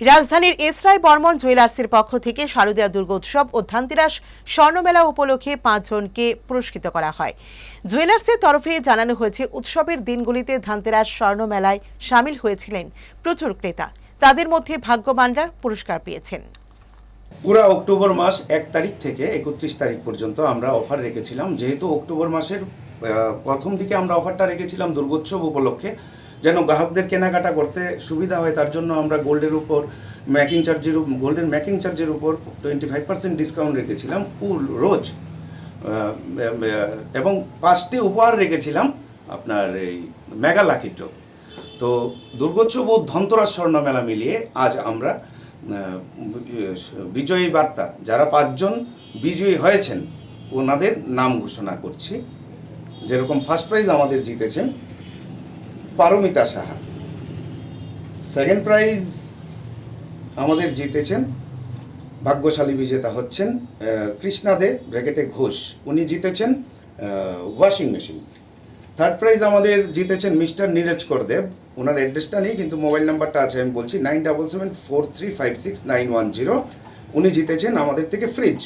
রাজধানীর এসরাই বর্মন জুয়েলার্সের পক্ষ থেকে শারদীয়া দুর্গোৎসব ও ধানতেরাস স্বর্ণমেলা উপলক্ষে 5 জনকে পুরস্কৃত করা হয়। জুয়েলার্সের তরফে জানানো হয়েছে, উৎসবের দিনগুলিতে ধানতেরাস স্বর্ণমেলায় সামিল হয়েছিলেন প্রচুর ক্রেতা। তাদের মধ্যে ভাগ্যবানরা পুরস্কার পেয়েছেন। পুরা অক্টোবর মাস 1 তারিখ থেকে 31 তারিখ পর্যন্ত আমরা অফার রেখেছিলাম। যেহেতু অক্টোবর মাসের প্রথম দিকে আমরা অফারটা রেখেছিলাম দুর্গোৎসব উপলক্ষে, যেন গ্রাহকদের কেনাকাটা করতে সুবিধা হয়, তার জন্য আমরা গোল্ডের মেকিং চার্জের উপর 25% ডিসকাউন্ট রেখেছিলাম রোজ, এবং 5টি উপহার রেখেছিলাম আপনার এই মেগা লাকি ড্র। তো দুর্গোৎসব ও ধনতেরাস স্বর্ণমেলা মিলিয়ে আজ আমরা বিজয়ী বার্তা, যারা 5 জন বিজয়ী হয়েছেন ওনাদের নাম ঘোষণা করছি। যেরকম ফার্স্ট প্রাইজ আমাদের জিতেছেন পারমিতা সাহা, সেকেন্ড প্রাইজ আমাদের জিতেছেন ভাগ্যশালী বিজেতা হচ্ছেন কৃষ্ণা দে ব্র্যাকেটে ঘোষ, উনি জিতেছেন ওয়াশিং মেশিন। থার্ড প্রাইজ আমাদের জিতেছেন মিস্টার নীরজ করদেব, ওনার অ্যাড্রেসটা নেই কিন্তু মোবাইল নাম্বারটা আছে, আমি বলছি 9774356910। উনি জিতেছেন আমাদের থেকে ফ্রিজ।